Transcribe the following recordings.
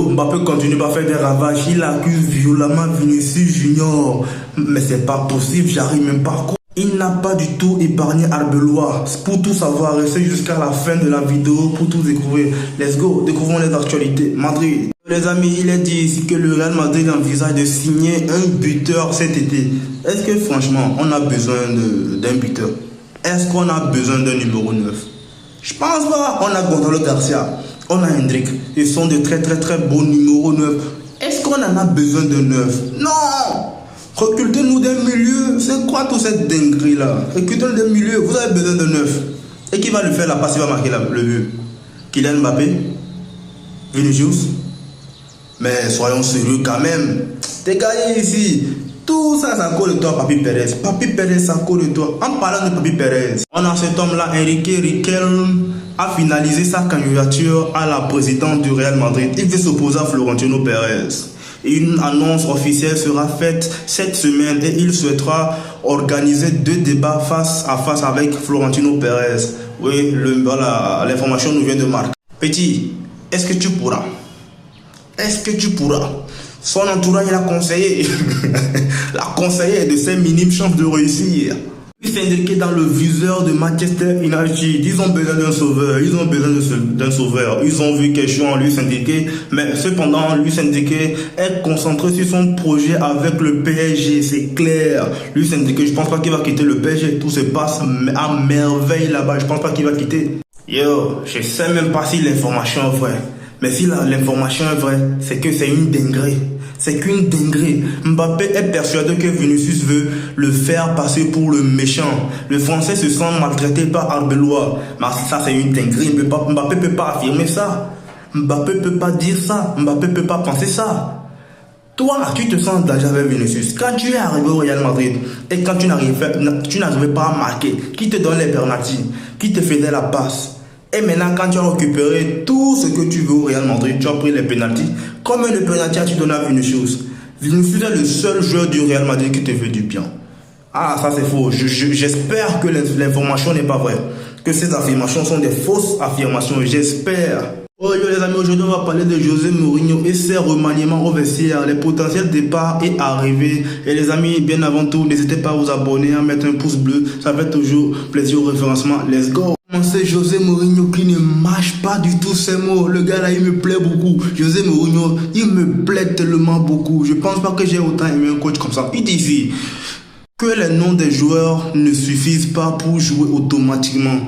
Mbappé continue pas à faire des ravages, il accuse violemment Vinicius Junior. Mais c'est pas possible, j'arrive même pas à croire. Il n'a pas du tout épargné Arbeloa. Pour tout savoir, restez jusqu'à la fin de la vidéo pour tout découvrir. Let's go, découvrons les actualités. Madrid. Les amis, il est dit ici que le Real Madrid envisage de signer un buteur cet été. Est-ce que franchement, on a besoin d'un buteur? Est-ce qu'on a besoin d'un numéro 9? Je pense pas. On a Gonzalo Garcia, on a Hendrik. Ils sont de très bons numéros 9. Est-ce qu'on en a besoin de 9? Non! Recrutez-nous des milieux. C'est quoi toute cette dinguerie là? Recrutez-nous des milieux. Vous avez besoin de 9. Et qui va le faire la passe? Il va marquer le but. Kylian Mbappé? Vinicius? Mais soyons sérieux quand même. T'es gagné ici. Tout ça, ça colle de toi, Papi Pérez. Papi Pérez, ça colle de toi. En parlant de Papi Pérez, on a cet homme-là, Enrique Riquelme, a finalisé sa candidature à la présidence du Real Madrid. Il veut s'opposer à Florentino Pérez. Une annonce officielle sera faite cette semaine et il souhaitera organiser 2 débats face à face avec Florentino Pérez. Oui, l'information nous vient de Marc. Petit, est-ce que tu pourras? Est-ce que tu pourras? Son entourage l'a conseillé. L'a conseillé de ses minimes chances de réussir. Il s'est indiqué dans le viseur de Manchester United. Ils ont besoin d'un sauveur. Ils ont besoin d'un sauveur. Ils ont vu quelque chose en lui s'indiquer. Mais cependant, lui s'indiquer est concentré sur son projet avec le PSG. C'est clair. Lui s'indiquer, je pense pas qu'il va quitter le PSG. Tout se passe à merveille là-bas. Je pense pas qu'il va quitter. Yo, je sais même pas si l'information est vraie. Mais si l'information est vraie, c'est que c'est une dinguerie. C'est qu'une dinguerie. Mbappé est persuadé que Vinicius veut le faire passer pour le méchant. Le Français se sent maltraité par Arbeloa. Mais ça, c'est une dinguerie. Mbappé ne peut pas affirmer ça. Mbappé ne peut pas dire ça. Mbappé ne peut pas penser ça. Toi, tu te sens déjà avec Vinicius. Quand tu es arrivé au Real Madrid et quand tu n'arrivais pas à marquer, qui te donne les penaltys, qui te faisait la passe? Et maintenant, quand tu as récupéré tout ce que tu veux au Real Madrid, tu as pris les pénaltys. Combien de pénaltys as-tu donné à Vinicius? Vinicius est le seul joueur du Real Madrid qui te veut du bien. Ah, ça c'est faux. J'espère que l'information n'est pas vraie. Que ces affirmations sont des fausses affirmations. J'espère. Oh yo les amis, aujourd'hui on va parler de José Mourinho et ses remaniements au vestiaire. Le potentiel départ est arrivé. Et les amis, bien avant tout, n'hésitez pas à vous abonner, à mettre un pouce bleu. Ça fait toujours plaisir au référencement. Let's go. C'est José Mourinho qui ne mâche pas du tout ses mots. Le gars là, il me plaît beaucoup. José Mourinho, il me plaît tellement beaucoup. Je pense pas que j'ai autant aimé un coach comme ça. Il dit ici que les noms des joueurs ne suffisent pas pour jouer automatiquement.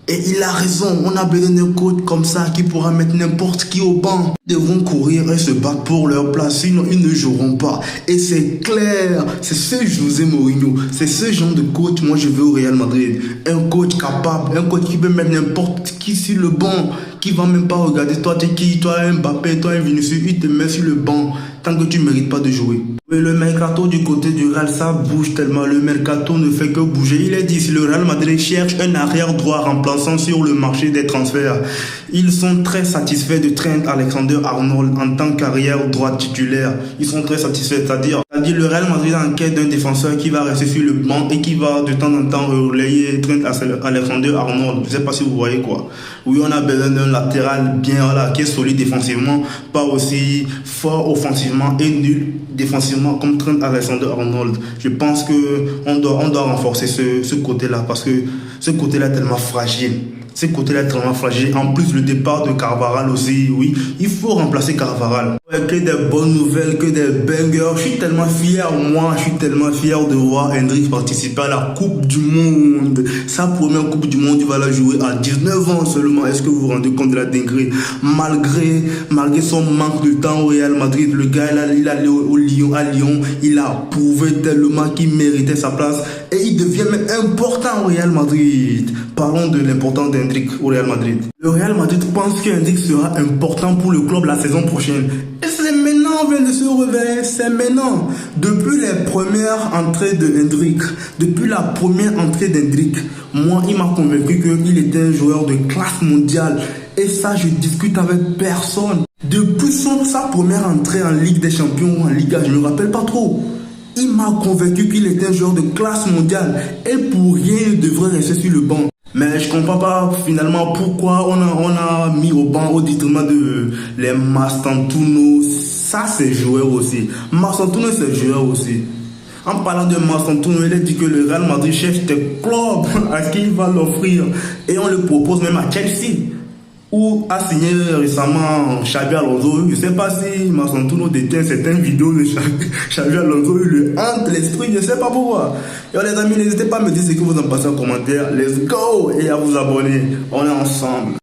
Et il a raison, on a besoin d'un coach comme ça qui pourra mettre n'importe qui au banc. Ils devront courir et se battre pour leur place, sinon ils ne joueront pas. Et c'est clair, c'est ce José Mourinho, c'est ce genre de coach moi je veux au Real Madrid. Un coach capable, un coach qui peut mettre n'importe qui sur le banc, qui va même pas regarder toi t'es qui, toi un Mbappé, toi un Vinicius, il te met sur le banc tant que tu ne mérites pas de jouer. Mais le mercato du côté du Real, ça bouge tellement. Le mercato ne fait que bouger. Il est dit, si le Real Madrid cherche un arrière droit remplaçant sur le marché des transferts, ils sont très satisfaits de Trent Alexander-Arnold en tant qu'arrière droit titulaire. Ils sont très satisfaits, c'est-à-dire le Real Madrid en quête d'un défenseur qui va rester sur le banc et qui va de temps en temps relayer Trent Alexander-Arnold. Je ne sais pas si vous voyez quoi. Oui, on a besoin d'un latéral bien là, qui est solide défensivement, pas aussi fort offensivement et nul défensivement comme Trent Alexander-Arnold. Je pense que on doit renforcer ce côté-là parce que ce côté-là est tellement fragile. Ce côté-là est tellement fragile. En plus, le départ de Carvajal aussi, oui, il faut remplacer Carvajal. Que des bonnes nouvelles, que des bangers. Je suis tellement fier, je suis tellement fier de voir Hendrik participer à la Coupe du Monde. Sa première Coupe du Monde, il va la jouer à 19 ans seulement. Est-ce que vous vous rendez compte de la dinguerie? Malgré son manque de temps au Real Madrid, le gars, il allait à Lyon, il a prouvé tellement qu'il méritait sa place et il devient même important au Real Madrid. Parlons de l'importance d'Hendrik au Real Madrid. Le Real Madrid pense qu'Hendrik sera important pour le club la saison prochaine. Et c'est maintenant, on vient de se réveiller, c'est maintenant. Depuis les premières entrées de Hendrik, moi, il m'a convaincu qu'il était un joueur de classe mondiale. Et ça, je discute avec personne. Depuis sa première entrée en Ligue des Champions, en Liga, je ne me rappelle pas trop. Il m'a convaincu qu'il était un joueur de classe mondiale. Et pour rien, il devrait rester sur le banc. Mais je comprends pas finalement pourquoi on a mis au banc au détriment de les Mastantuono. Ça c'est joueur aussi. Mastantuono c'est joueur aussi. En parlant de Mastantuono, il a dit que le Real Madrid cherche des clubs à qui il va l'offrir. Et on le propose même à Chelsea, où a signé récemment Xabi Alonso. Je ne sais pas si Mastantuono détient certaines vidéos de Xabi Alonso, il le hante l'esprit, je ne sais pas pourquoi. Et les amis, n'hésitez pas à me dire ce que vous en pensez en commentaire. Let's go et à vous abonner. On est ensemble.